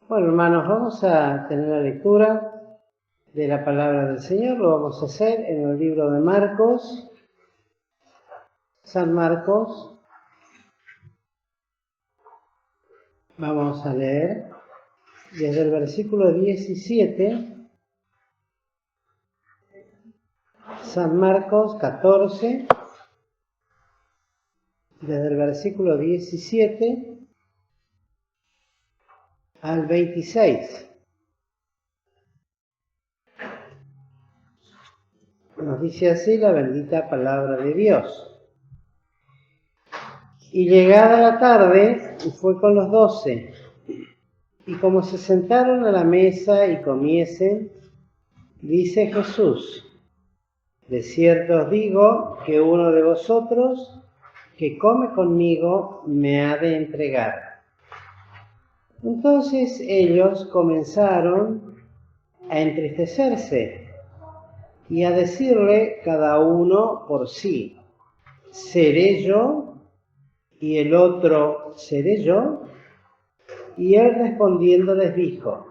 Bueno, hermanos, vamos a tener la lectura de la palabra del Señor. Lo vamos a hacer en el libro de Marcos, San Marcos. Vamos a leer desde el versículo 17, San Marcos 14, desde el versículo 17 al 26. Nos dice así la bendita palabra de Dios. Y llegada la tarde, fue con los 12, y como se sentaron a la mesa y comiesen, dice Jesús: de cierto os digo que uno de vosotros que come conmigo me ha de entregar. Entonces ellos comenzaron a entristecerse y a decirle cada uno por sí: ¿seré yo? Y el otro: ¿seré yo? Y él respondiendo les dijo: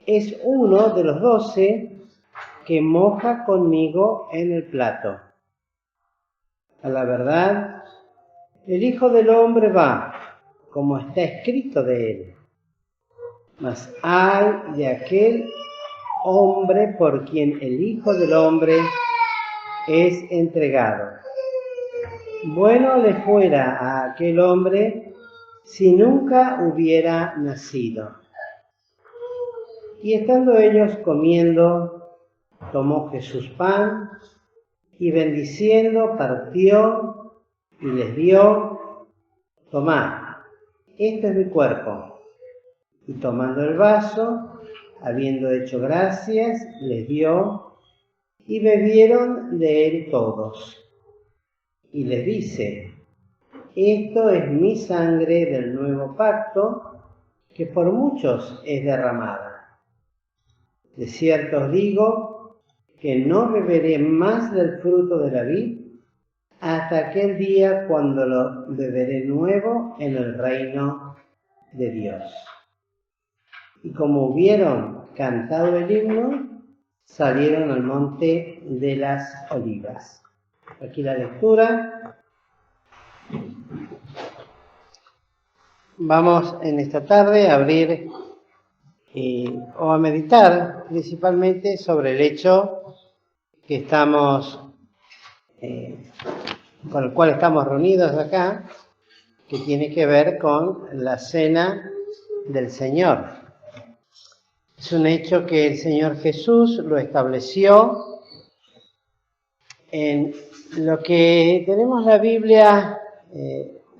es uno de los 12 que moja conmigo en el plato. A la verdad, el Hijo del Hombre va, como está escrito de él. Mas ay de aquel hombre por quien el Hijo del Hombre es entregado. Bueno le fuera a aquel hombre si nunca hubiera nacido. Y estando ellos comiendo, tomó Jesús pan, y bendiciendo partió y les dio: tomad, esto es mi cuerpo. Y tomando el vaso, habiendo hecho gracias, les dio, y bebieron de él todos. Y les dice: esto es mi sangre del nuevo pacto, que por muchos es derramada. De cierto os digo que no beberé más del fruto de la vid hasta aquel día cuando lo beberé nuevo en el reino de Dios. Y como hubieron cantado el himno, salieron al monte de las Olivas. Aquí la lectura. Vamos en esta tarde a abrir o a meditar principalmente sobre el hecho que estamos, con el cual estamos reunidos acá, que tiene que ver con la cena del Señor. Es un hecho que el Señor Jesús lo estableció en lo que tenemos la Biblia,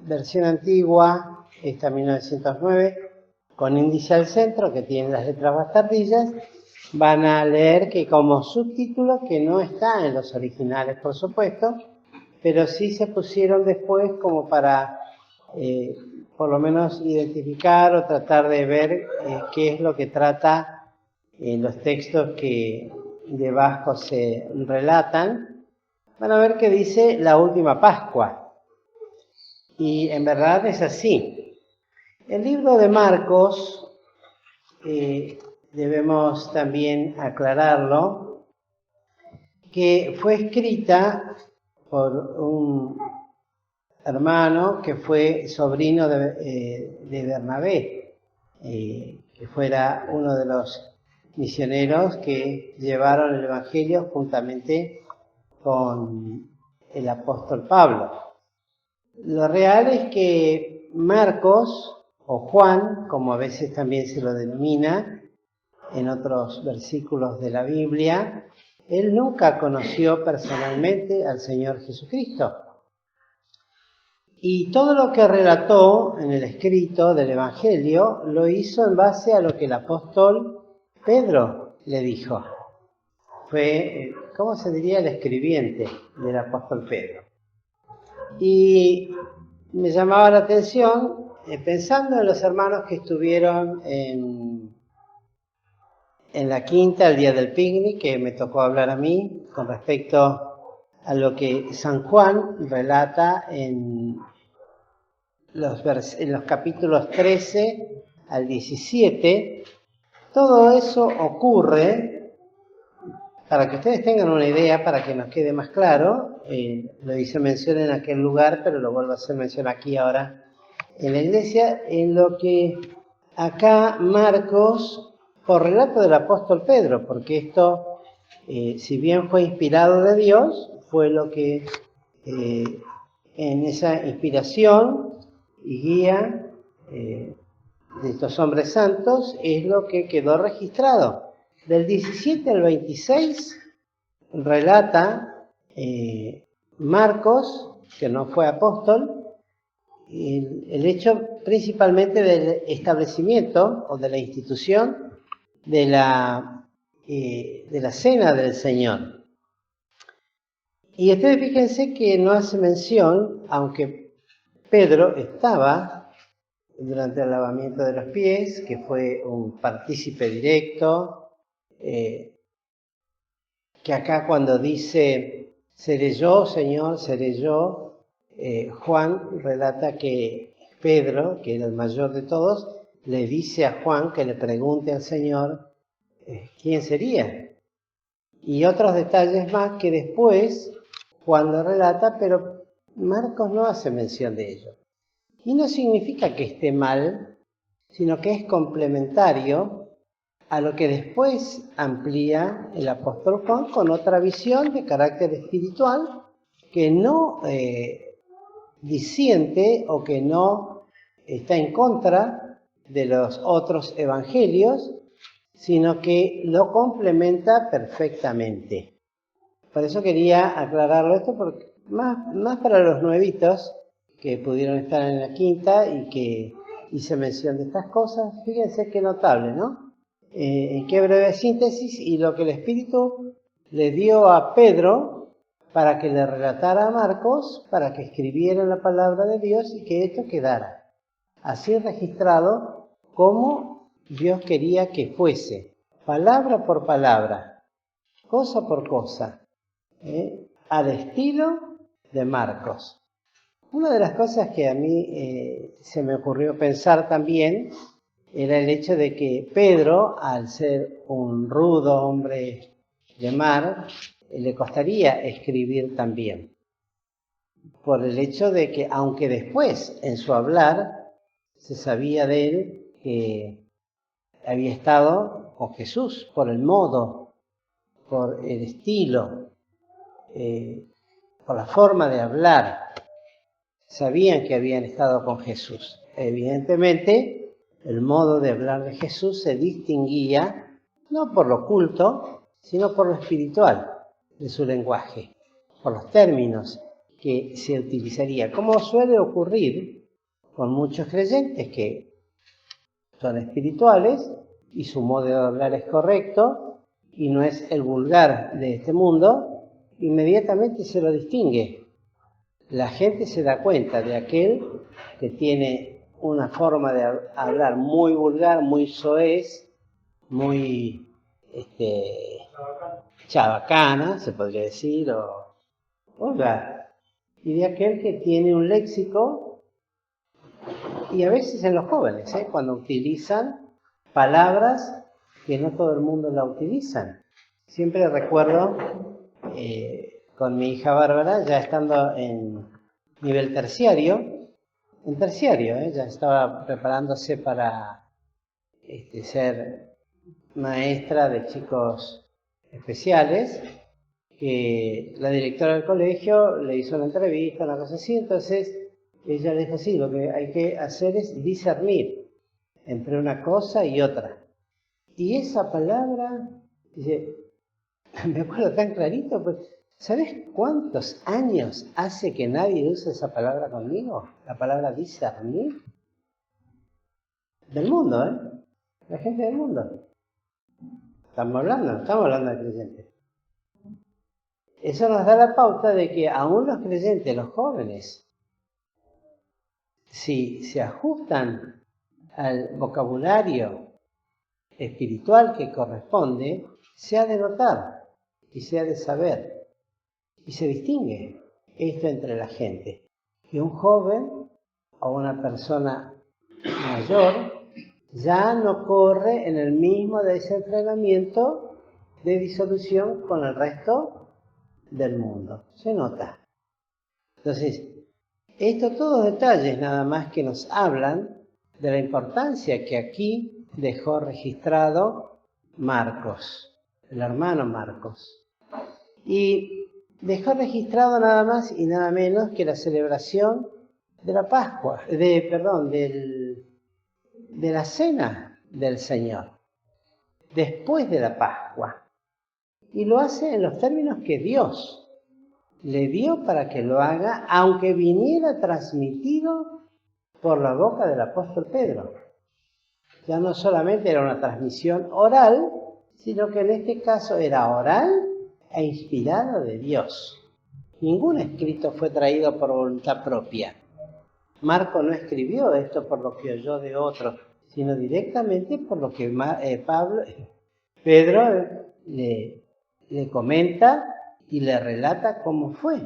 versión antigua, esta 1909, con índice al centro, que tiene las letras bastardillas. Van a leer que como subtítulo, que no está en los originales por supuesto, pero sí se pusieron después como para por lo menos identificar o tratar de ver qué es lo que trata los textos que debajo se relatan. Van a ver que dice la última Pascua, y en verdad es así. El libro de Marcos, debemos también aclararlo, que fue escrita por un hermano que fue sobrino de Bernabé, que fuera uno de los misioneros que llevaron el Evangelio juntamente con el apóstol Pablo. Lo real es que Marcos, o Juan, como a veces también se lo denomina en otros versículos de la Biblia, él nunca conoció personalmente al Señor Jesucristo. Y todo lo que relató en el escrito del Evangelio lo hizo en base a lo que el apóstol Pedro le dijo. Fue, ¿cómo se diría?, el escribiente del apóstol Pedro. Y me llamaba la atención, pensando en los hermanos que estuvieron en la quinta, el día del picnic, que me tocó hablar a mí con respecto a lo que San Juan relata en los capítulos 13 al 17, todo eso ocurre, para que ustedes tengan una idea, para que nos quede más claro, lo hice mención en aquel lugar, pero lo vuelvo a hacer mención aquí ahora en la iglesia, en lo que acá Marcos, por relato del apóstol Pedro, porque esto, si bien fue inspirado de Dios, fue lo que en esa inspiración y guía de estos hombres santos es lo que quedó registrado. Del 17 al 26 relata Marcos, que no fue apóstol, el hecho principalmente del establecimiento o de la institución de la cena del Señor. Y ustedes fíjense que no hace mención, aunque Pedro estaba durante el lavamiento de los pies, que fue un partícipe directo, que acá cuando dice, seré yo, Señor, seré yo, Juan relata que Pedro, que era el mayor de todos, le dice a Juan que le pregunte al Señor quién sería. Y otros detalles más que después Juan lo relata, pero Marcos no hace mención de ello. Y no significa que esté mal, sino que es complementario a lo que después amplía el apóstol Juan con otra visión de carácter espiritual que no disiente o que no está en contra de los otros evangelios, sino que lo complementa perfectamente. Por eso quería aclararlo esto, porque más para los nuevitos que pudieron estar en la quinta y que hice mención de estas cosas. Fíjense qué notable, ¿no? Qué breve síntesis, y lo que el Espíritu le dio a Pedro para que le relatara a Marcos, para que escribiera la palabra de Dios y que esto quedara así registrado como Dios quería que fuese, palabra por palabra, cosa por cosa, al estilo de Marcos. Una de las cosas que a mí se me ocurrió pensar también era el hecho de que Pedro, al ser un rudo hombre de mar, le costaría escribir también. Por el hecho de que, aunque después en su hablar se sabía de él que había estado con Jesús, por el modo, por el estilo, por la forma de hablar, sabían que habían estado con Jesús. Evidentemente, el modo de hablar de Jesús se distinguía no por lo culto, sino por lo espiritual de su lenguaje, por los términos que se utilizaría, como suele ocurrir con muchos creyentes que son espirituales y su modo de hablar es correcto y no es el vulgar de este mundo, inmediatamente se lo distingue. La gente se da cuenta de aquel que tiene una forma de hablar muy vulgar, muy soez, muy chabacana, se podría decir, o vulgar. Y de aquel que tiene un léxico, y a veces en los jóvenes, cuando utilizan palabras que no todo el mundo la utilizan. Siempre recuerdo con mi hija Bárbara, ya estando en nivel terciario, ya estaba preparándose para ser maestra de chicos especiales, que la directora del colegio le hizo una entrevista, una cosa así, entonces ella le dijo, sí, lo que hay que hacer es discernir entre una cosa y otra. Y esa palabra, dice, me acuerdo tan clarito, pues, ¿sabes cuántos años hace que nadie usa esa palabra conmigo? La palabra discernir. Del mundo, la gente del mundo. Estamos hablando de creyentes. Eso nos da la pauta de que aún los creyentes, los jóvenes, si se ajustan al vocabulario espiritual que corresponde, se ha de notar y se ha de saber. Y se distingue esto entre la gente. Que un joven o una persona mayor ya no corre en el mismo desenfrenamiento de disolución con el resto del mundo. Se nota. Entonces, estos todos detalles nada más que nos hablan de la importancia que aquí dejó registrado Marcos, el hermano Marcos. Y dejó registrado nada más y nada menos que la celebración de la Pascua, de la cena del Señor, después de la Pascua. Y lo hace en los términos que Dios le dio para que lo haga, aunque viniera transmitido por la boca del apóstol Pedro. Ya no solamente era una transmisión oral, sino que en este caso era oral e inspirado de Dios. Ningún escrito fue traído por voluntad propia. Marco no escribió esto por lo que oyó de otros, sino directamente por lo que Pedro le comenta y le relata cómo fue.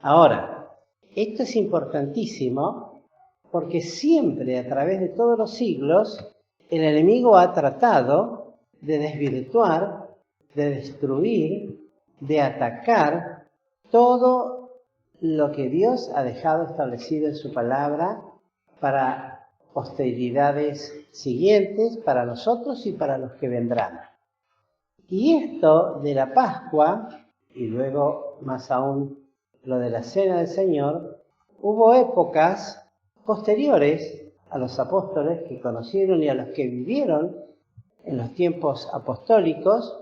Ahora, esto es importantísimo porque siempre a través de todos los siglos el enemigo ha tratado de desvirtuar, de destruir, de atacar todo lo que Dios ha dejado establecido en su palabra para posteridades siguientes, para nosotros y para los que vendrán. Y esto de la Pascua, y luego más aún lo de la Cena del Señor, hubo épocas posteriores a los apóstoles que conocieron y a los que vivieron en los tiempos apostólicos,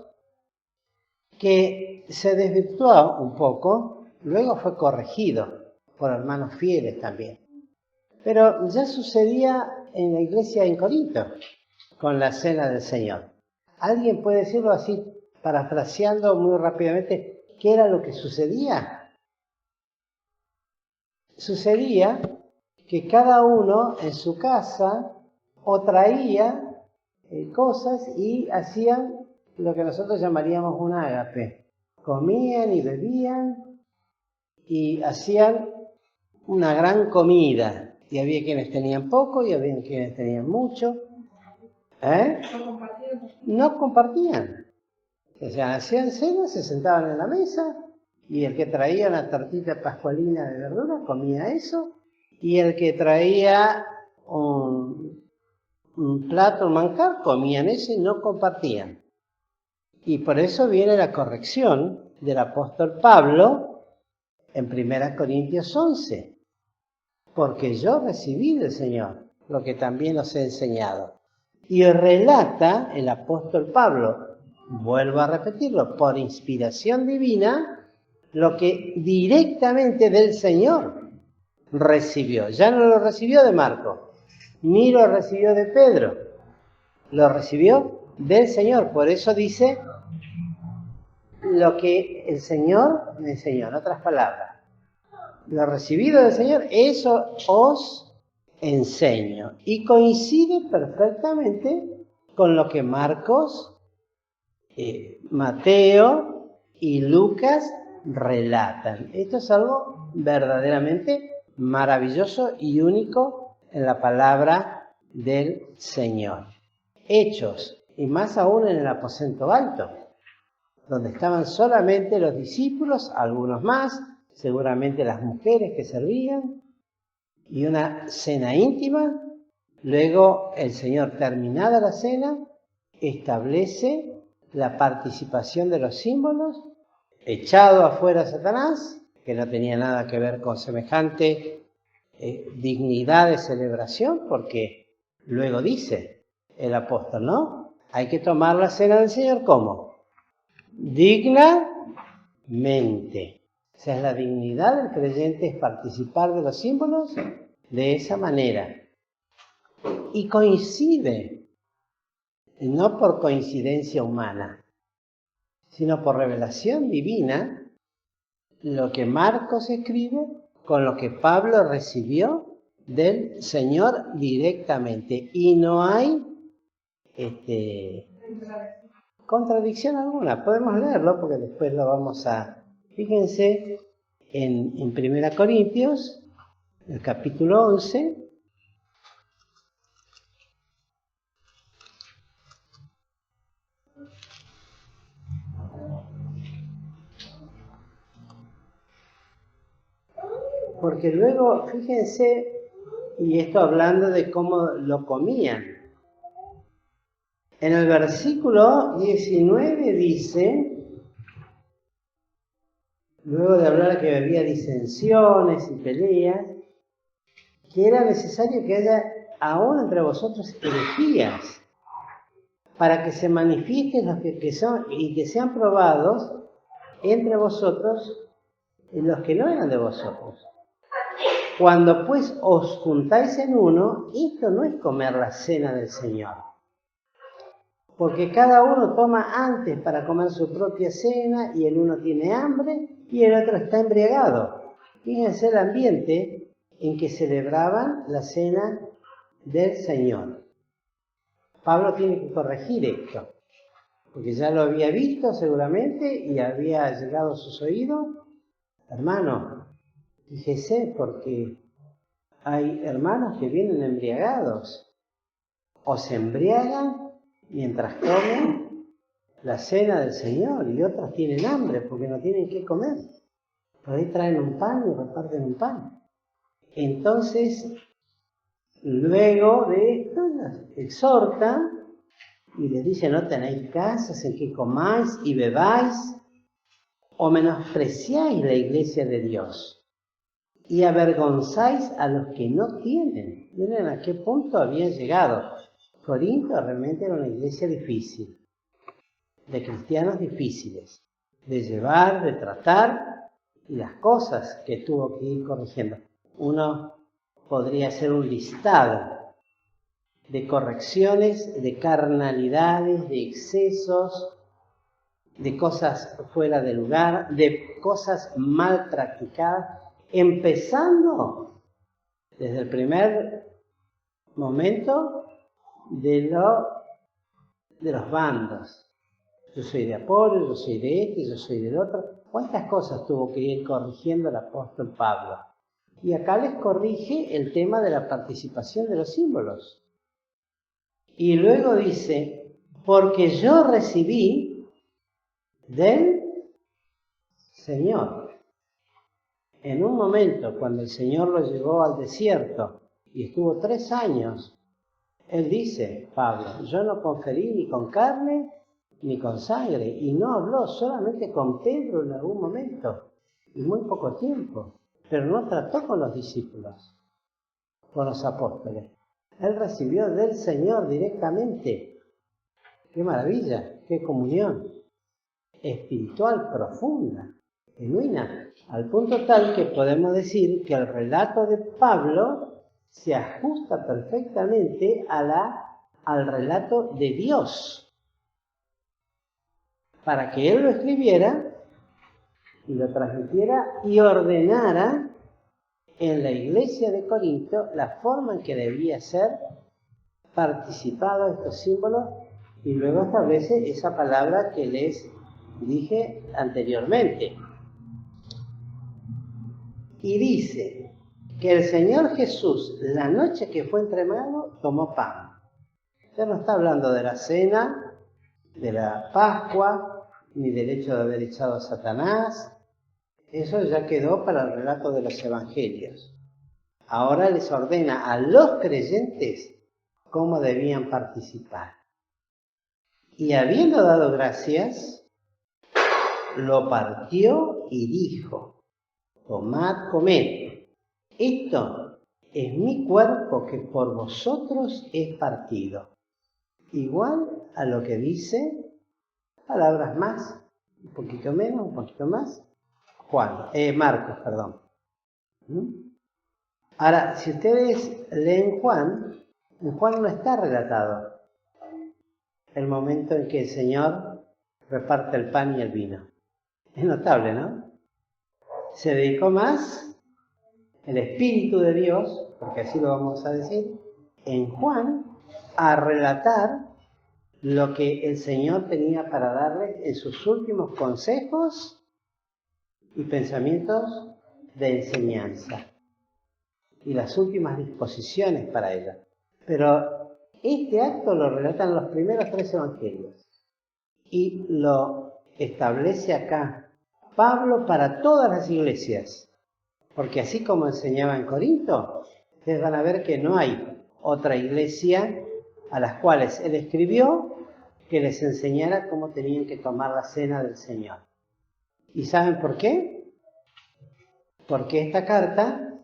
que se desvirtuó un poco, luego fue corregido por hermanos fieles también. Pero ya sucedía en la iglesia en Corinto con la Cena del Señor. ¿Alguien puede decirlo así, parafraseando muy rápidamente, qué era lo que sucedía? Sucedía que cada uno en su casa o traía cosas y hacían lo que nosotros llamaríamos un ágape. Comían y bebían y hacían una gran comida. Y había quienes tenían poco y había quienes tenían mucho. No compartían. O sea, hacían cena, se sentaban en la mesa y el que traía una tortita pascualina de verdura comía eso, y el que traía un plato, un manjar, comían ese y no compartían. Y por eso viene la corrección del apóstol Pablo en 1 Corintios 11. Porque yo recibí del Señor lo que también os he enseñado. Y relata el apóstol Pablo, vuelvo a repetirlo, por inspiración divina, lo que directamente del Señor recibió. Ya no lo recibió de Marco, ni lo recibió de Pedro, lo recibió del Señor. Por eso dice lo que el Señor me enseñó, en otras palabras. Lo recibido del Señor, eso os enseño. Y coincide perfectamente con lo que Marcos, Mateo y Lucas relatan. Esto es algo verdaderamente maravilloso y único en la palabra del Señor. Hechos, y más aún en el aposento alto, donde estaban solamente los discípulos, algunos más, seguramente las mujeres que servían, y una cena íntima. Luego el Señor, terminada la cena, establece la participación de los símbolos, echado afuera a Satanás, que no tenía nada que ver con semejante dignidad de celebración, porque luego dice el apóstol, ¿no? Hay que tomar la cena del Señor, ¿cómo? Dignamente. O sea, la dignidad del creyente es participar de los símbolos de esa manera. Y coincide, no por coincidencia humana, sino por revelación divina, lo que Marcos escribe con lo que Pablo recibió del Señor directamente. Y no hay contradicción alguna. Podemos leerlo porque después lo vamos a... Fíjense en 1 Corintios, el capítulo 11, porque luego, fíjense, y esto hablando de cómo lo comían. En el versículo 19 dice, luego de hablar que había disensiones y peleas, que era necesario que haya aún entre vosotros herejías, para que se manifiesten los que son y que sean probados entre vosotros y los que no eran de vosotros. Cuando pues os juntáis en uno, esto no es comer la cena del Señor, porque cada uno toma antes para comer su propia cena, y el uno tiene hambre y el otro está embriagado. Fíjense el ambiente en que celebraban la cena del Señor. Pablo tiene que corregir esto, porque ya lo había visto seguramente y había llegado a sus oídos. Hermano, fíjese, porque hay hermanos que vienen embriagados o se embriagan mientras comen la cena del Señor, y otros tienen hambre porque no tienen qué comer. Por ahí traen un pan y reparten un pan. Entonces, luego de esto, exhorta y les dice: no tenéis casas en que comáis y bebáis, o menospreciáis la iglesia de Dios y avergonzáis a los que no tienen. Miren a qué punto habían llegado. Corinto realmente era una iglesia difícil, de cristianos difíciles, de llevar, de tratar, y las cosas que tuvo que ir corrigiendo. Uno podría hacer un listado de correcciones, de carnalidades, de excesos, de cosas fuera de lugar, de cosas mal practicadas, empezando desde el primer momento de los bandos. Yo soy de Apolo, yo soy de este, yo soy del otro. ¿Cuántas cosas tuvo que ir corrigiendo el apóstol Pablo? Y acá les corrige el tema de la participación de los símbolos. Y luego dice: porque yo recibí del Señor. En un momento, cuando el Señor lo llevó al desierto y estuvo 3 años, él dice, Pablo, yo no conferí ni con carne ni con sangre, y no habló solamente con Pedro en algún momento, y muy poco tiempo, pero no trató con los discípulos, con los apóstoles. Él recibió del Señor directamente. ¡Qué maravilla! ¡Qué comunión espiritual profunda, genuina! Al punto tal que podemos decir que el relato de Pablo se ajusta perfectamente al relato de Dios, para que él lo escribiera y lo transmitiera y ordenara en la iglesia de Corinto la forma en que debía ser participado estos símbolos, y luego establece esa palabra que les dije anteriormente. Y dice que el Señor Jesús, la noche que fue entregado, tomó pan. Ya no está hablando de la cena, de la Pascua, ni del hecho de haber echado a Satanás. Eso ya quedó para el relato de los evangelios. Ahora les ordena a los creyentes cómo debían participar. Y habiendo dado gracias, lo partió y dijo: tomad, comed. Esto es mi cuerpo que por vosotros es partido. Igual a lo que dice, palabras más, un poquito menos, un poquito más, Marcos, perdón. Ahora, si ustedes leen Juan, en Juan no está relatado el momento en que el Señor reparte el pan y el vino. Es notable, ¿no? Se dedicó más el Espíritu de Dios, porque así lo vamos a decir, en Juan, a relatar lo que el Señor tenía para darles en sus últimos consejos y pensamientos de enseñanza, y las últimas disposiciones para ella. Pero este acto lo relatan los primeros 3 evangelios, y lo establece acá Pablo para todas las iglesias, Porque así como enseñaba en Corinto, ustedes van a ver que no hay otra iglesia a las cuales él escribió que les enseñara cómo tenían que tomar la cena del Señor. ¿Y saben por qué? Porque esta carta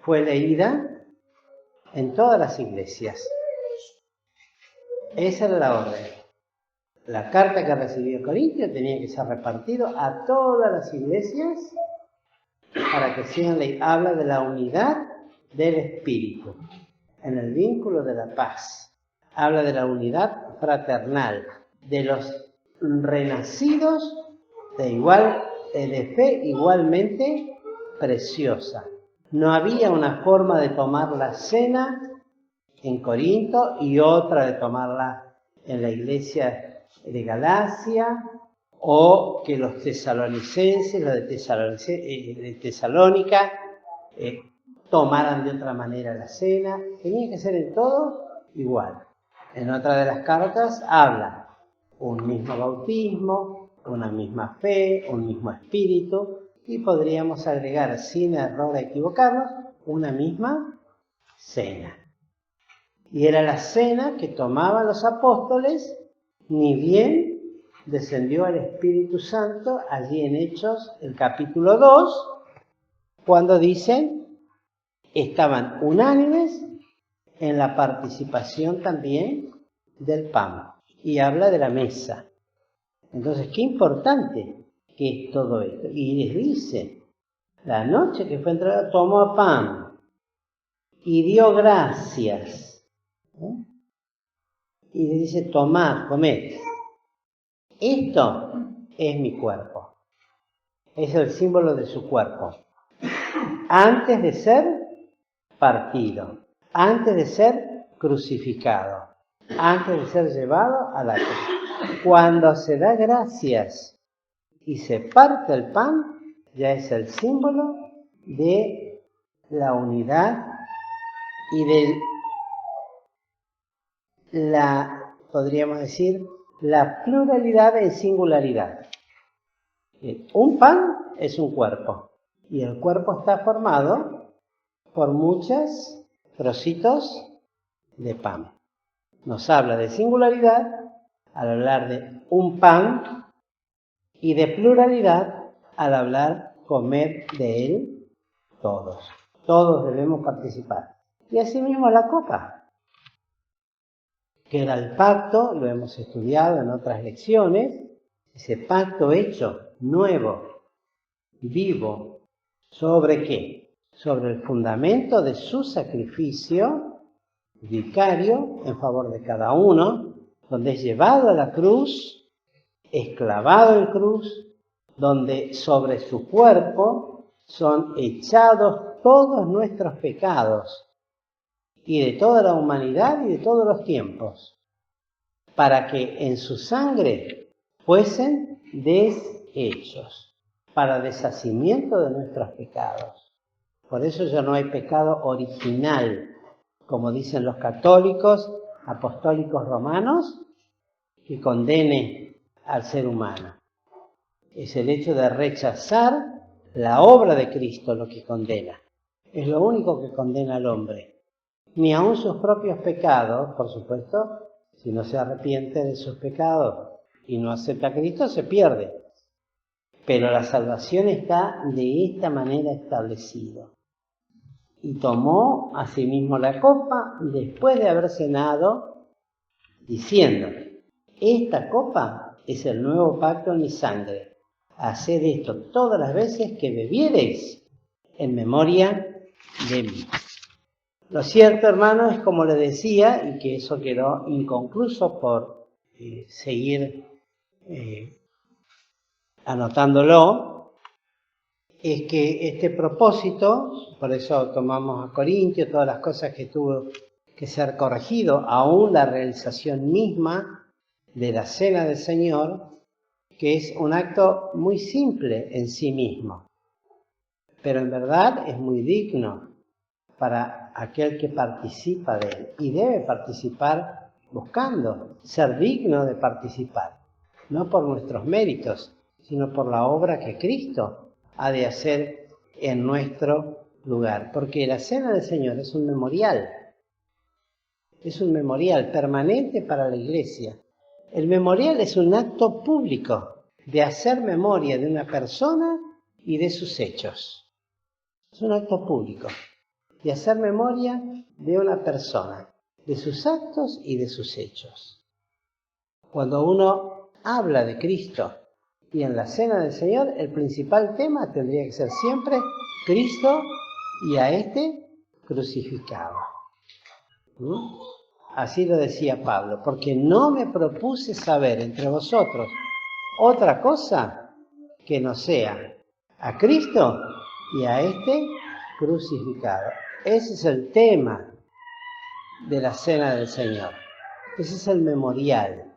fue leída en todas las iglesias. Esa era la orden. La carta que recibió Corintio tenía que ser repartida a todas las iglesias para que sean ley. Habla de la unidad del Espíritu, en el vínculo de la paz. Habla de la unidad fraternal, de los renacidos de fe igualmente preciosa. No había una forma de tomar la cena en Corinto y otra de tomarla en la iglesia de Galacia, o que los tesalonicenses, los de Tesalónica, tomaran de otra manera la cena. Tenía que ser en todo igual. En otra de las cartas habla un mismo bautismo, una misma fe, un mismo espíritu, y podríamos agregar, sin error a equivocarnos, una misma cena. Y era la cena que tomaban los apóstoles, ni bien descendió el Espíritu Santo, allí en Hechos, el capítulo 2, cuando dicen, estaban unánimes en la participación también del pan. Y habla de la mesa. Entonces, qué importante que es todo esto. Y les dice, la noche que fue entregada, tomó pan y dio gracias. Y le dice, tomad, comed. Esto es mi cuerpo. Es el símbolo de su cuerpo. Antes de ser partido, antes de ser crucificado, antes de ser llevado a la cruz. Cuando se da gracias y se parte el pan, ya es el símbolo de la unidad y de podríamos decir, la pluralidad en singularidad. Un pan es un cuerpo y el cuerpo está formado por muchos trocitos de pan. Nos habla de singularidad al hablar de un pan y de pluralidad al hablar comer de él todos. Todos debemos participar. Y asimismo la copa, que era el pacto, lo hemos estudiado en otras lecciones, ese pacto hecho, nuevo, vivo, ¿sobre qué? Sobre el fundamento de su sacrificio vicario en favor de cada uno, donde es llevado a la cruz, es clavado en cruz, donde sobre su cuerpo son echados todos nuestros pecados y de toda la humanidad y de todos los tiempos, para que en su sangre fuesen deshechos, para deshacimiento de nuestros pecados. Por eso ya no hay pecado original, como dicen los católicos, apostólicos romanos, que condene al ser humano. Es el hecho de rechazar la obra de Cristo lo que condena. Es lo único que condena al hombre. Ni aun sus propios pecados, por supuesto, si no se arrepiente de sus pecados y no acepta a Cristo, se pierde. Pero la salvación está de esta manera establecida. Y tomó asimismo la copa después de haber cenado, diciendo, esta copa es el nuevo pacto en mi sangre. Haced esto todas las veces que bebiereis en memoria de mí. Lo cierto, hermanos, es como les decía, y que eso quedó inconcluso por seguir anotándolo, es que este propósito, por eso tomamos a Corintio, todas las cosas que tuvo que ser corregido, aún la realización misma de la cena del Señor, que es un acto muy simple en sí mismo, pero en verdad es muy digno para aquel que participa de él, y debe participar buscando ser digno de participar, no por nuestros méritos, sino por la obra que Cristo ha de hacer en nuestro lugar. Porque la Cena del Señor es un memorial. Es un memorial permanente para la Iglesia. El memorial es un acto público de hacer memoria de una persona y de sus hechos. Es un acto público de hacer memoria de una persona, de sus actos y de sus hechos. Cuando uno habla de Cristo y en la Cena del Señor, el principal tema tendría que ser siempre Cristo y a este crucificado. Así lo decía Pablo, porque no me propuse saber entre vosotros otra cosa que no sea a Cristo y a este crucificado. Ese es el tema de la Cena del Señor. Ese es el memorial.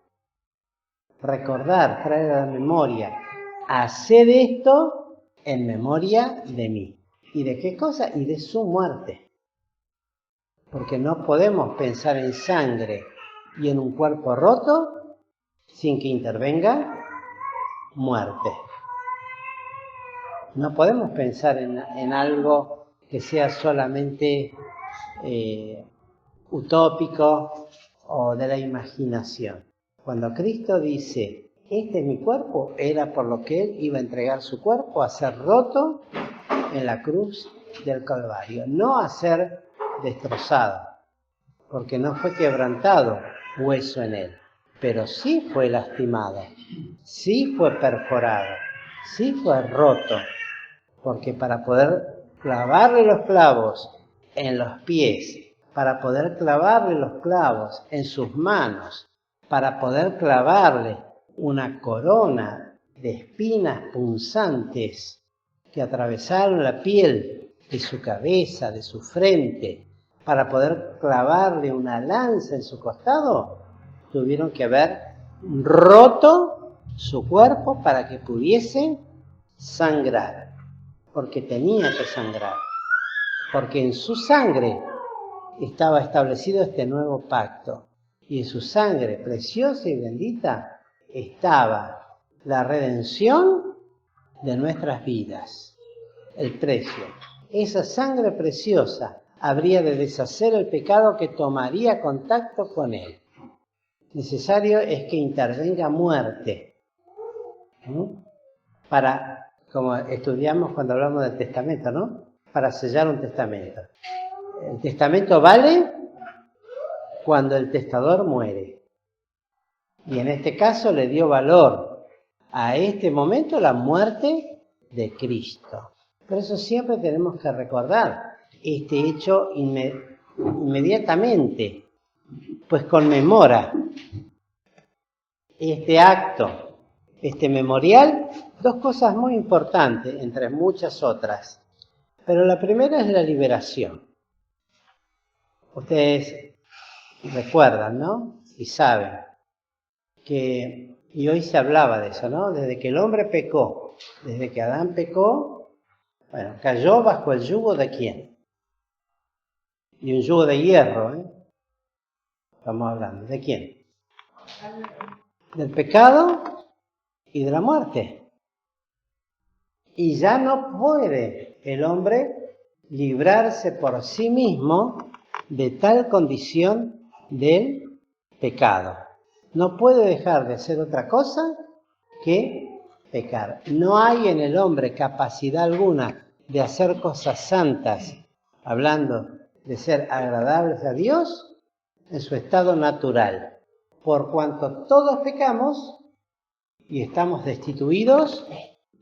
Recordar, traer a la memoria. Hacer esto en memoria de mí. ¿Y de qué cosa? Y de su muerte. Porque no podemos pensar en sangre y en un cuerpo roto sin que intervenga muerte. No podemos pensar en algo que sea solamente utópico o de la imaginación. Cuando Cristo dice, este es mi cuerpo, era por lo que Él iba a entregar su cuerpo a ser roto en la cruz del Calvario, no a ser destrozado, porque no fue quebrantado hueso en Él, pero sí fue lastimado, sí fue perforado, sí fue roto, porque para poder clavarle los clavos en los pies, para poder clavarle los clavos en sus manos, para poder clavarle una corona de espinas punzantes que atravesaron la piel de su cabeza, de su frente, para poder clavarle una lanza en su costado, tuvieron que haber roto su cuerpo para que pudiese sangrar, porque tenía que sangrar, porque en su sangre estaba establecido este nuevo pacto, y en su sangre preciosa y bendita estaba la redención de nuestras vidas, el precio. Esa sangre preciosa habría de deshacer el pecado que tomaría contacto con él. Necesario es que intervenga muerte, para, como estudiamos cuando hablamos del testamento, ¿no? Para sellar un testamento. El testamento vale cuando el testador muere. Y en este caso le dio valor a este momento la muerte de Cristo. Por eso siempre tenemos que recordar este hecho inmediatamente, pues conmemora este acto, este memorial, dos cosas muy importantes, entre muchas otras. Pero la primera es la liberación. Ustedes recuerdan, ¿no? Y saben que, y hoy se hablaba de eso, ¿no? Desde que el hombre pecó, desde que Adán pecó, bueno, cayó bajo el yugo de ¿quién? Y un yugo de hierro, ¿eh? Estamos hablando, ¿de quién? Del pecado y de la muerte. Y ya no puede el hombre librarse por sí mismo de tal condición del pecado. No puede dejar de hacer otra cosa que pecar. No hay en el hombre capacidad alguna de hacer cosas santas, hablando de ser agradables a Dios, en su estado natural. Por cuanto todos pecamos y estamos destituidos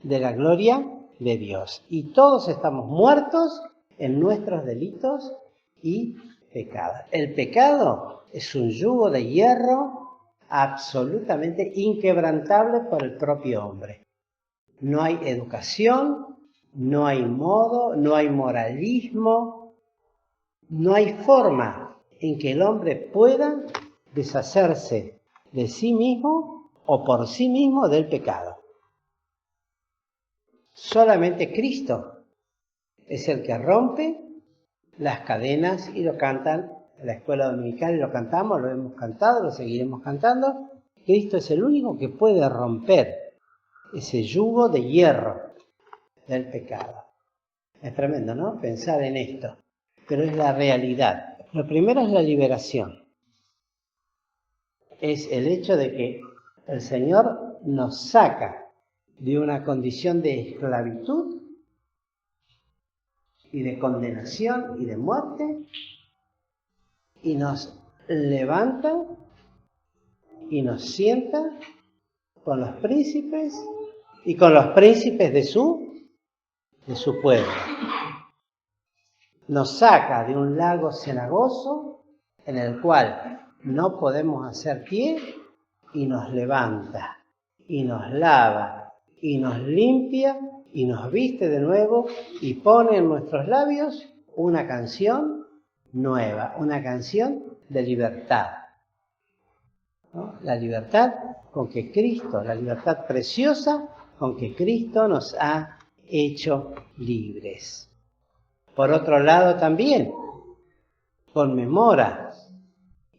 de la gloria de Dios. Y todos estamos muertos en nuestros delitos y pecados. El pecado es un yugo de hierro absolutamente inquebrantable por el propio hombre. No hay educación, no hay modo, no hay moralismo, no hay forma en que el hombre pueda deshacerse de sí mismo o por sí mismo del pecado. Solamente Cristo es el que rompe las cadenas, y lo cantan en la escuela dominical, y lo cantamos, lo hemos cantado, lo seguiremos cantando. Cristo es el único que puede romper ese yugo de hierro del pecado. Es tremendo, ¿no? Pensar en esto. Pero es la realidad. Lo primero es la liberación. Es el hecho de que el Señor nos saca de una condición de esclavitud y de condenación y de muerte y nos levanta y nos sienta con los príncipes y con los príncipes de su pueblo. Nos saca de un lago cenagoso en el cual no podemos hacer pie y nos levanta y nos lava y nos limpia y nos viste de nuevo y pone en nuestros labios una canción nueva, una canción de libertad, ¿no? La libertad con que Cristo, la libertad preciosa con que Cristo nos ha hecho libres. Por otro lado también, conmemora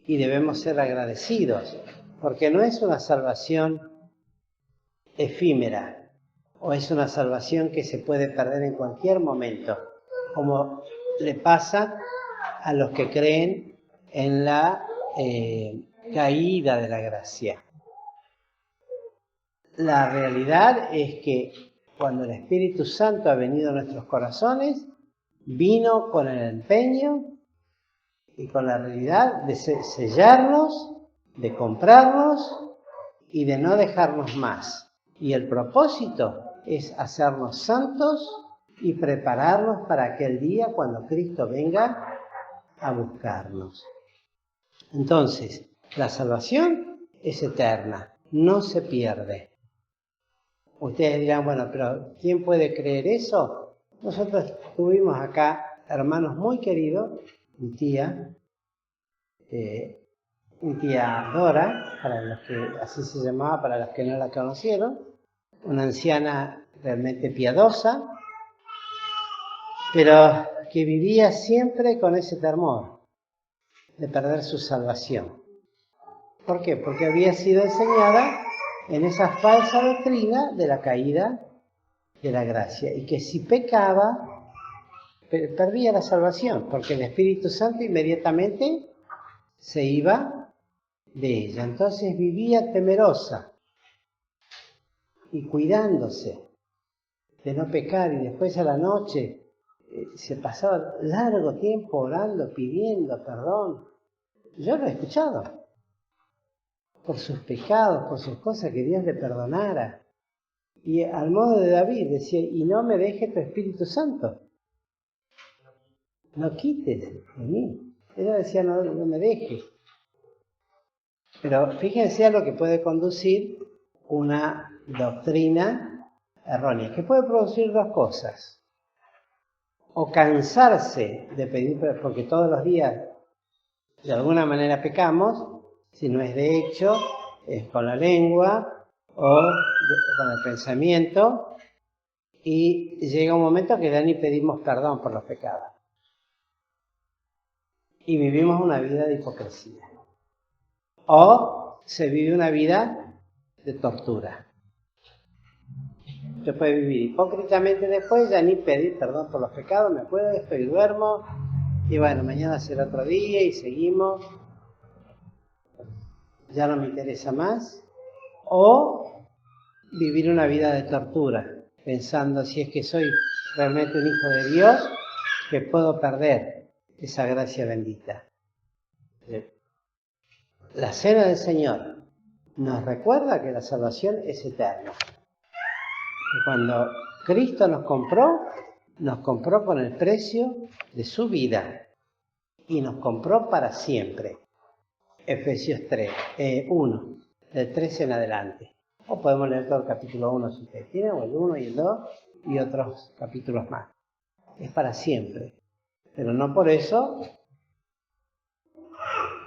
y debemos ser agradecidos, porque no es una salvación efímera o es una salvación que se puede perder en cualquier momento, como le pasa a los que creen en la caída de la gracia. La realidad es que cuando el Espíritu Santo ha venido a nuestros corazones, vino con el empeño y con la realidad de sellarnos, de comprarnos y de no dejarnos más. Y el propósito es hacernos santos y prepararnos para aquel día cuando Cristo venga a buscarnos. Entonces, la salvación es eterna, no se pierde. Ustedes dirán, bueno, pero ¿quién puede creer eso? Nosotros tuvimos acá hermanos muy queridos, mi tía Dora, para los que así se llamaba, para los que no la conocieron, una anciana realmente piadosa, pero que vivía siempre con ese temor de perder su salvación. ¿Por qué? Porque había sido enseñada en esa falsa doctrina de la caída de la gracia, y que si pecaba, perdía la salvación, porque el Espíritu Santo inmediatamente se iba de ella. Entonces vivía temerosa y cuidándose de no pecar, y después a la noche se pasaba largo tiempo orando, pidiendo perdón. Yo lo he escuchado, por sus pecados, por sus cosas, que Dios le perdonara. Y al modo de David decía, y no me dejes tu Espíritu Santo, no quites de mí. Ella decía, no me dejes. Pero fíjense a lo que puede conducir una doctrina errónea, que puede producir dos cosas. O cansarse de pedir, porque todos los días de alguna manera pecamos, si no es de hecho, es con la lengua o con el pensamiento, y llega un momento que ya ni pedimos perdón por los pecados. Y vivimos una vida de hipocresía. O se vive una vida de tortura. Se puede vivir hipócritamente después, ya ni pedir perdón por los pecados, me acuesto y duermo, y bueno, mañana será otro día y seguimos, ya no me interesa más. O vivir una vida de tortura, pensando si es que soy realmente un hijo de Dios, que puedo perder esa gracia bendita. La cena del Señor nos recuerda que la salvación es eterna. Y cuando Cristo nos compró con el precio de su vida y nos compró para siempre. Efesios 1, del 13 en adelante. O podemos leer todo el capítulo 1 si ustedes tienen, o el 1 y el 2 y otros capítulos más. Es para siempre. Pero no por eso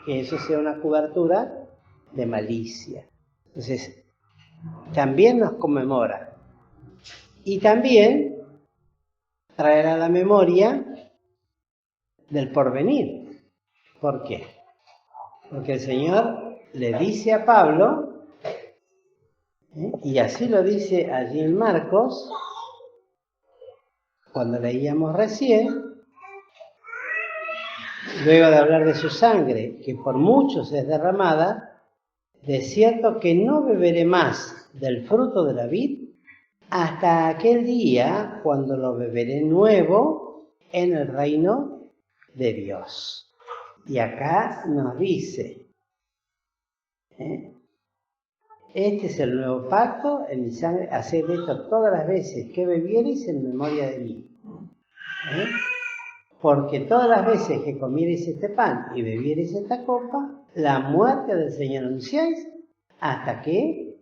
que eso sea una cobertura de malicia. Entonces, también nos conmemora. Y también traer a la memoria del porvenir. ¿Por qué? Porque el Señor le dice a Pablo, y así lo dice allí en Marcos, cuando leíamos recién, luego de hablar de su sangre, que por muchos es derramada, de cierto que no beberé más del fruto de la vid hasta aquel día cuando lo beberé nuevo en el reino de Dios. Y acá nos dice, este es el nuevo pacto en mi sangre, haced esto todas las veces que bebiereis en memoria de mí. Porque todas las veces que comiereis este pan y bebiereis esta copa, la muerte del Señor anunciáis hasta que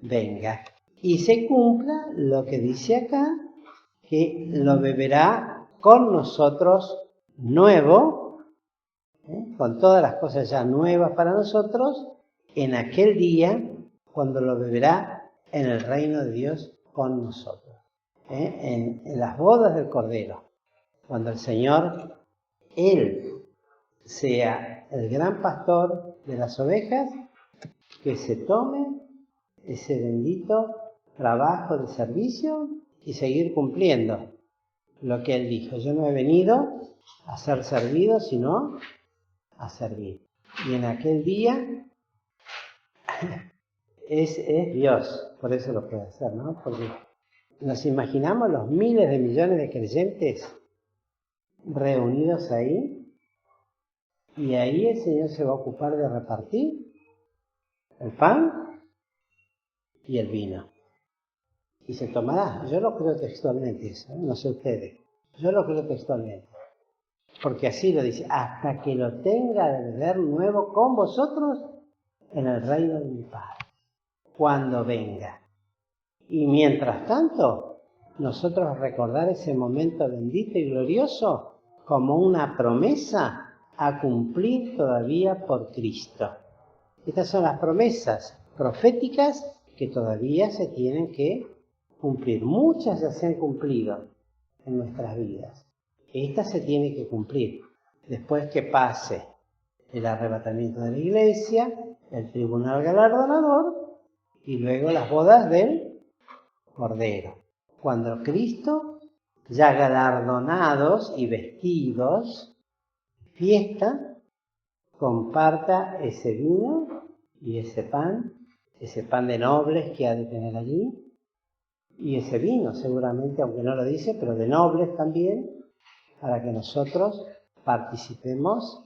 venga. Y se cumpla lo que dice acá, que lo beberá con nosotros nuevo, con todas las cosas ya nuevas para nosotros, en aquel día cuando lo beberá en el reino de Dios con nosotros. En las bodas del Cordero, cuando el Señor, Él, sea el gran pastor de las ovejas, que se tome ese bendito trabajo de servicio y seguir cumpliendo lo que Él dijo. Yo no he venido a ser servido, sino a servir. Y en aquel día es Dios, por eso lo puede hacer, ¿no? Porque nos imaginamos los miles de millones de creyentes reunidos ahí, y ahí el Señor se va a ocupar de repartir el pan y el vino. Y se tomará. Yo lo creo textualmente eso, no sé ustedes. Yo lo creo textualmente. Porque así lo dice, hasta que lo tenga de beber nuevo con vosotros en el reino de mi Padre, cuando venga. Y mientras tanto, nosotros recordar ese momento bendito y glorioso como una promesa a cumplir todavía por Cristo. Estas son las promesas proféticas que todavía se tienen que cumplir. Muchas ya se han cumplido en nuestras vidas. Esta se tiene que cumplir después que pase el arrebatamiento de la iglesia, el tribunal galardonador y luego las bodas del Cordero. Cuando Cristo, ya galardonados y vestidos, fiesta, comparta ese vino y ese pan de nobles que ha de tener allí, y ese vino seguramente, aunque no lo dice, pero de nobles también, para que nosotros participemos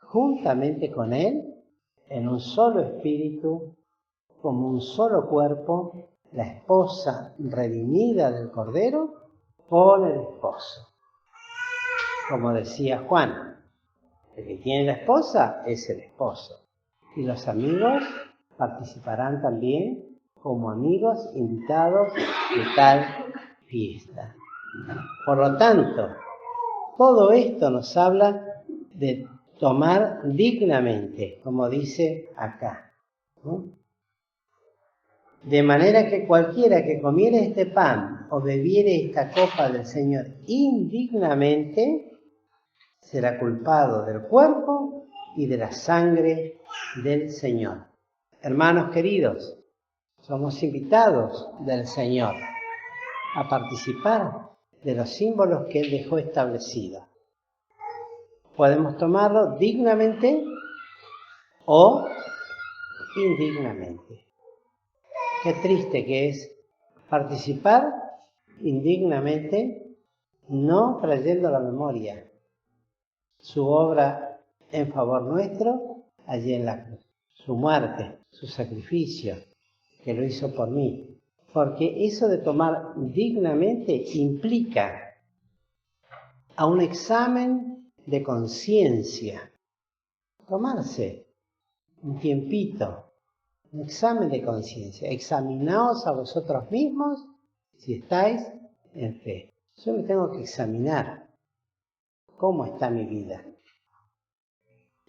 juntamente con Él en un solo espíritu, como un solo cuerpo, la esposa redimida del Cordero con el esposo. Como decía Juan, el que tiene la esposa es el esposo. Y los amigos participarán también como amigos invitados de tal fiesta. Por lo tanto, todo esto nos habla de tomar dignamente, como dice acá, ¿no? De manera que cualquiera que comiere este pan o bebiere esta copa del Señor indignamente, será culpado del cuerpo y de la sangre del Señor. Hermanos queridos, somos invitados del Señor a participar de los símbolos que Él dejó establecidos. Podemos tomarlo dignamente o indignamente. Qué triste que es participar indignamente, no trayendo a la memoria su obra en favor nuestro allí en la cruz, su muerte, su sacrificio, que lo hizo por mí. Porque eso de tomar dignamente implica a un examen de conciencia. Tomarse un tiempito, un examen de conciencia. Examinaos a vosotros mismos si estáis en fe. Yo me tengo que examinar cómo está mi vida,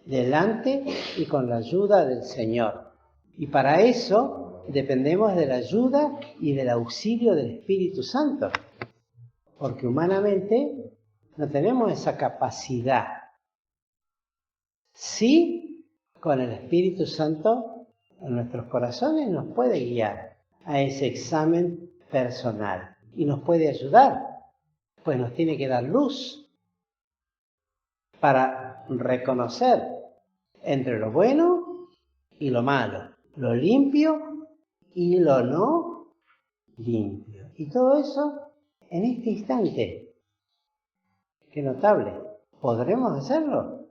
delante y con la ayuda del Señor. Y para eso dependemos de la ayuda y del auxilio del Espíritu Santo, porque humanamente no tenemos esa capacidad. Sí, con el Espíritu Santo en nuestros corazones nos puede guiar a ese examen personal y nos puede ayudar pues nos tiene que dar luz para reconocer entre lo bueno y lo malo, lo limpio y lo no limpio. Y todo eso en este instante. Qué notable. ¿Podremos hacerlo?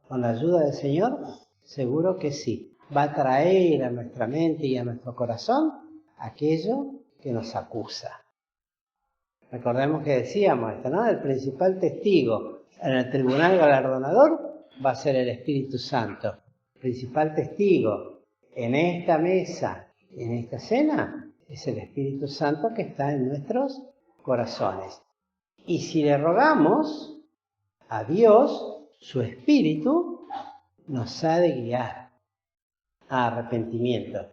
¿Con la ayuda del Señor? Seguro que sí. Va a traer a nuestra mente y a nuestro corazón aquello que nos acusa. Recordemos que decíamos esto, ¿no? El principal testigo en el tribunal galardonador va a ser el Espíritu Santo. El principal testigo en esta mesa, en esta cena, es el Espíritu Santo que está en nuestros corazones. Y si le rogamos a Dios, su Espíritu nos ha de guiar a arrepentimiento.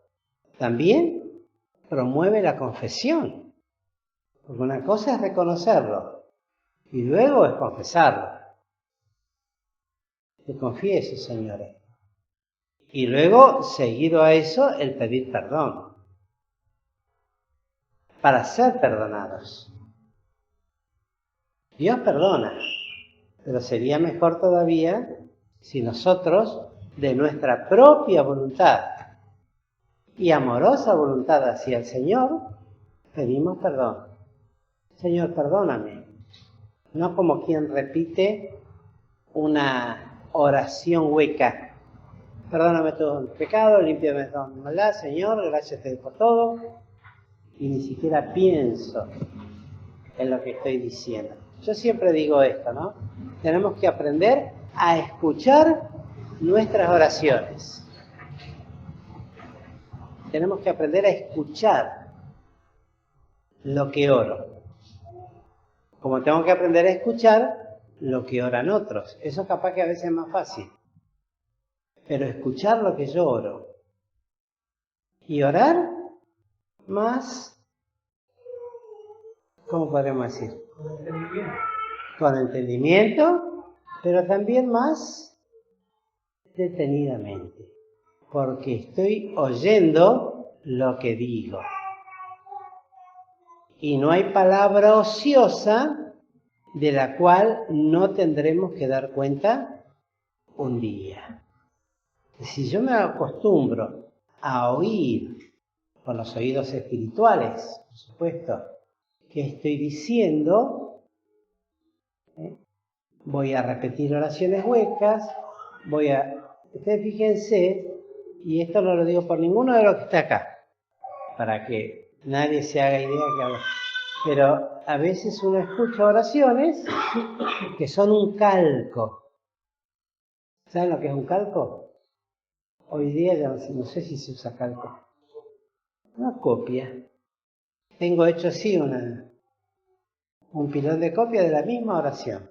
También promueve la confesión. Porque una cosa es reconocerlo y luego es confesarlo. Te confieso, señores. Y luego, seguido a eso, el pedir perdón. Para ser perdonados. Dios perdona, pero sería mejor todavía si nosotros, de nuestra propia voluntad y amorosa voluntad hacia el Señor, pedimos perdón. Señor, perdóname. No como quien repite una oración hueca. Perdóname todo el pecado, límpiame de toda mi maldad, Señor, gracias te doy por todo. Y ni siquiera pienso en lo que estoy diciendo. Yo siempre digo esto, ¿no? Tenemos que aprender a escuchar nuestras oraciones. Tenemos que aprender a escuchar lo que oro. Como tengo que aprender a escuchar lo que oran otros. Eso capaz que a veces es más fácil. Pero escuchar lo que yo oro. Y orar más, ¿cómo podemos decir? Con entendimiento, pero también más detenidamente. Porque estoy oyendo lo que digo. Y no hay palabra ociosa de la cual no tendremos que dar cuenta un día. Si yo me acostumbro a oír con los oídos espirituales, por supuesto, que estoy diciendo, voy a repetir oraciones huecas, ustedes fíjense, y esto no lo digo por ninguno de los que está acá, para que nadie se haga idea que hablo. Pero a veces uno escucha oraciones que son un calco. ¿Saben lo que es un calco? Hoy día ya no sé si se usa calco. Una copia. Tengo hecho así un pilón de copia de la misma oración.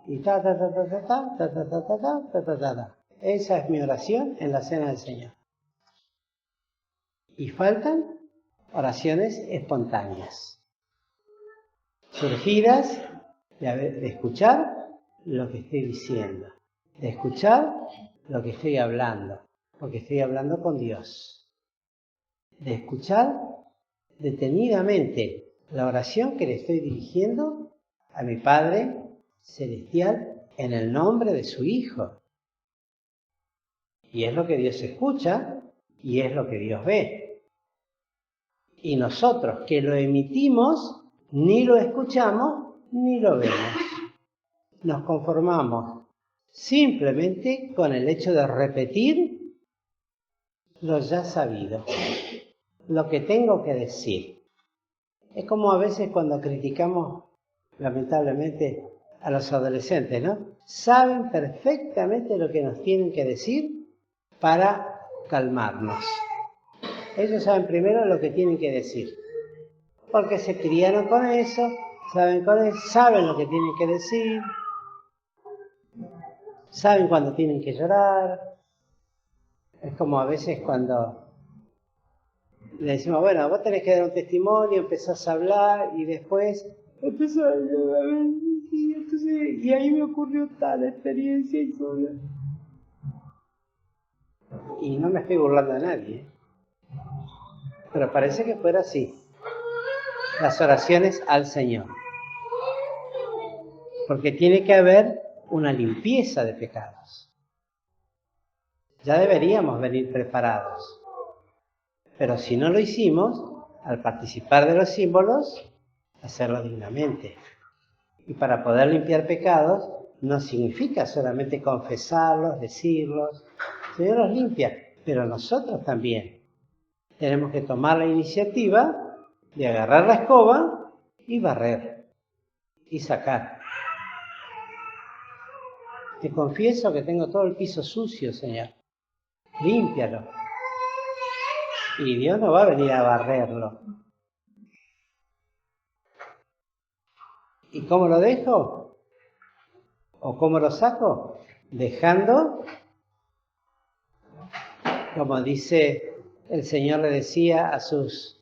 Y ta ta ta ta ta ta ta ta ta ta ta ta ta ta. Esa es mi oración en la cena del Señor. Y faltan oraciones espontáneas, surgidas de escuchar lo que estoy diciendo, de escuchar lo que estoy hablando, porque estoy hablando con Dios, de escuchar detenidamente la oración que le estoy dirigiendo a mi Padre Celestial en el nombre de su Hijo. Y es lo que Dios escucha y es lo que Dios ve. Y nosotros que lo emitimos, ni lo escuchamos ni lo vemos. Nos conformamos simplemente con el hecho de repetir lo ya sabido, lo que tengo que decir. Es como a veces cuando criticamos, lamentablemente, a los adolescentes, ¿no? Saben perfectamente lo que nos tienen que decir para calmarnos. Ellos saben primero lo que tienen que decir, porque se criaron con eso, saben lo que tienen que decir, saben cuándo tienen que llorar. Es como a veces cuando le decimos, bueno, vos tenés que dar un testimonio, empezás a hablar y después empezás a llorar. Y ahí me ocurrió tal experiencia y no me estoy burlando de nadie, pero parece que fuera así. Las oraciones al Señor. porque tiene que haber una limpieza de pecados. Ya deberíamos venir preparados. Pero si no lo hicimos, al participar de los símbolos, hacerlo dignamente. Y para poder limpiar pecados, no significa solamente confesarlos, decirlos. El Señor los limpia, pero nosotros también. Tenemos que tomar la iniciativa de agarrar la escoba y barrer y sacar. Te confieso que tengo todo el piso sucio, Señor. Límpialo. Y Dios no va a venir a barrerlo. ¿Y cómo lo dejo? ¿O cómo lo saco? Dejando, como dice el Señor le decía a sus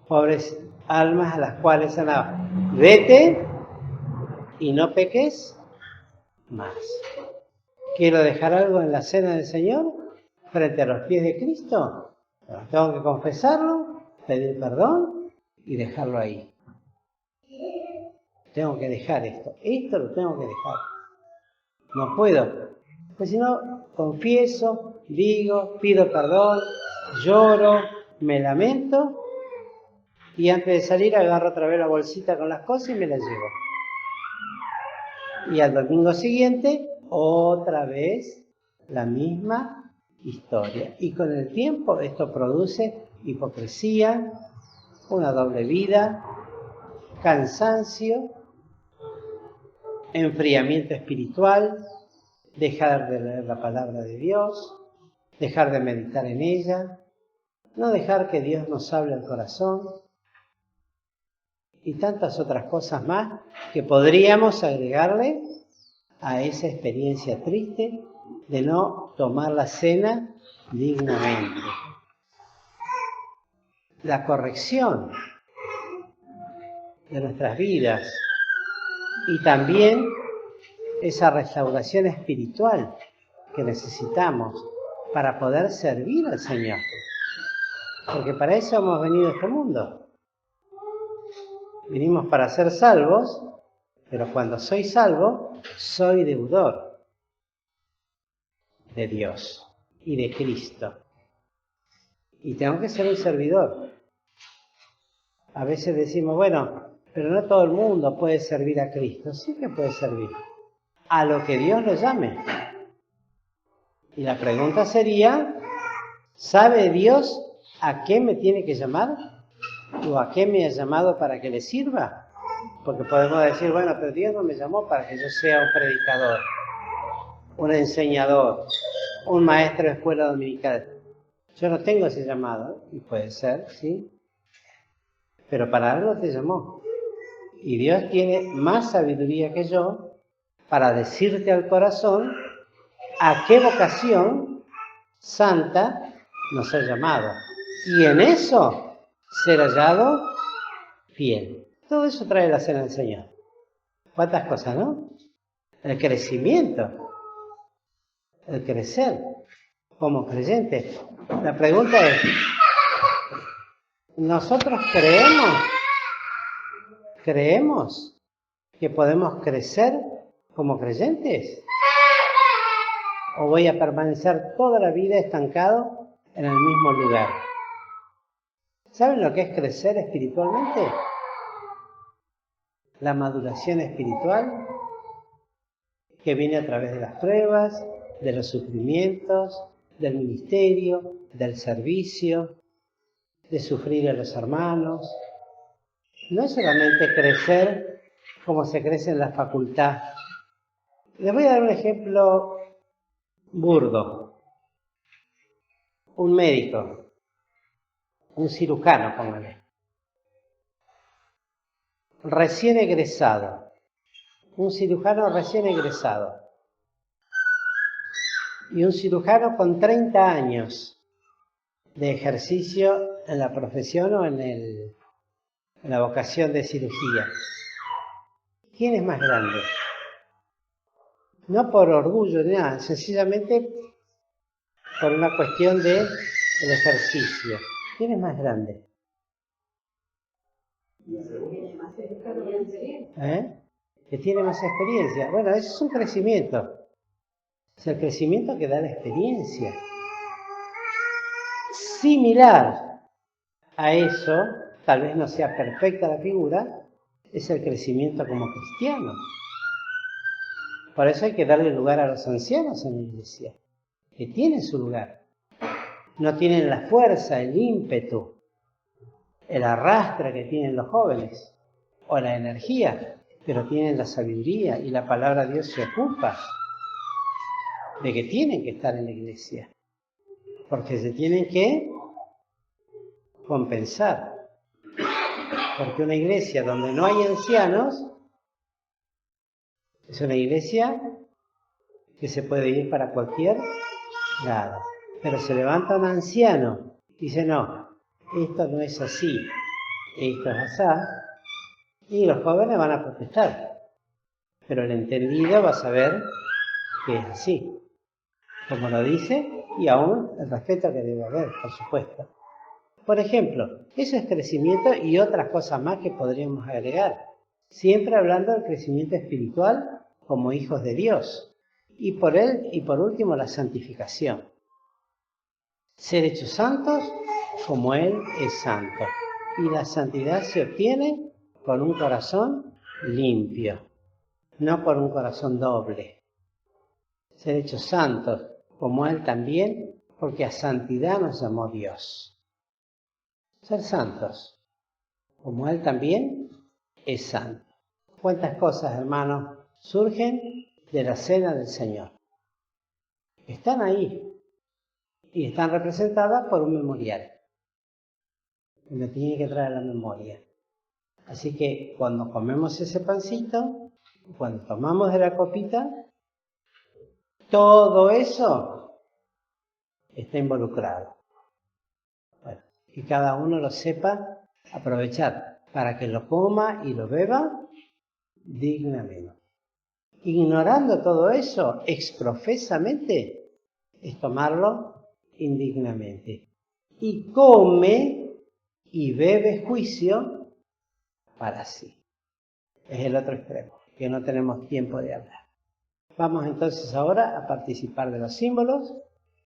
pobres almas a las cuales sanaba, vete y no peques más. ¿Quiero dejar algo en la cena del Señor frente a los pies de Cristo? Tengo que confesarlo, pedir perdón y dejarlo ahí. Tengo que dejar esto lo tengo que dejar. No puedo, pues si no, confieso, digo, pido perdón, lloro, me lamento y antes de salir agarro otra vez la bolsita con las cosas y me las llevo. Y al domingo siguiente, otra vez la misma historia. Y con el tiempo esto produce hipocresía, una doble vida, cansancio, enfriamiento espiritual, dejar de leer la palabra de Dios, dejar de meditar en ella, no dejar que Dios nos hable al corazón y tantas otras cosas más que podríamos agregarle a esa experiencia triste de no tomar la cena dignamente. La corrección de nuestras vidas y también esa restauración espiritual que necesitamos para poder servir al Señor. Porque para eso hemos venido a este mundo. Vinimos para ser salvos, pero cuando soy salvo, soy deudor de Dios y de Cristo. Y tengo que ser un servidor. A veces decimos, bueno, pero no todo el mundo puede servir a Cristo. Sí que puede servir. A lo que Dios lo llame. Y la pregunta sería, ¿sabe Dios a qué me tiene que llamar? ¿O a qué me ha llamado para que le sirva? Porque podemos decir, bueno, pero Dios no me llamó para que yo sea un predicador, un enseñador, un maestro de escuela dominical. Yo no tengo ese llamado, y puede ser, ¿sí? Pero para algo te llamó. Y Dios tiene más sabiduría que yo para decirte al corazón a qué vocación santa nos ha llamado. Y en eso ser hallado fiel. Todo eso trae la cena del Señor. ¿Cuántas cosas, no? El crecimiento, el crecer como creyentes. La pregunta es, ¿nosotros creemos que podemos crecer como creyentes? ¿O voy a permanecer toda la vida estancado en el mismo lugar? ¿Saben lo que es crecer espiritualmente? La maduración espiritual que viene a través de las pruebas, de los sufrimientos, del ministerio, del servicio, de sufrir a los hermanos. No es solamente crecer como se crece en la facultad. Les voy a dar un ejemplo burdo. Un médico, un cirujano, póngale, recién egresado, un cirujano recién egresado y un cirujano con 30 años de ejercicio en la profesión o en la vocación de cirugía. ¿Quién es más grande? No por orgullo ni nada, sencillamente por una cuestión del ejercicio. ¿Quién es más grande? ¿Eh? que tiene más experiencia. Bueno, eso es un crecimiento. Es el crecimiento que da la experiencia. Similar a eso, tal vez no sea perfecta la figura, es el crecimiento como cristiano. Por eso hay que darle lugar a los ancianos en la iglesia, que tienen su lugar. No tienen la fuerza, el ímpetu, el arrastre que tienen los jóvenes, o la energía, pero tienen la sabiduría y la palabra de Dios se ocupa de que tienen que estar en la iglesia, porque se tienen que compensar. Porque una iglesia donde no hay ancianos es una iglesia que se puede ir para cualquier lado. Pero se levanta un anciano y dice, no, esto no es así, esto es así, y los jóvenes van a protestar. Pero el entendido va a saber que es así, como lo dice, y aún el respeto que debe haber, por supuesto. Por ejemplo, eso es crecimiento y otras cosas más que podríamos agregar. Siempre hablando del crecimiento espiritual como hijos de Dios. Y por último, la santificación. Ser hechos santos como Él es santo. Y la santidad se obtiene con un corazón limpio, no por un corazón doble. Ser hechos santos como Él también, porque a santidad nos llamó Dios. Ser santos, como Él también es santo. ¿Cuántas cosas, hermanos, surgen de la cena del Señor? Están ahí y están representadas por un memorial. Me tiene que traer la memoria. Así que cuando comemos ese pancito, cuando tomamos de la copita, todo eso está involucrado. Bueno, y cada uno lo sepa aprovechar para que lo coma y lo beba dignamente. Ignorando todo eso exprofesamente es tomarlo indignamente. Y come y bebe juicio para sí. Es el otro extremo, que no tenemos tiempo de hablar. Vamos entonces ahora a participar de los símbolos.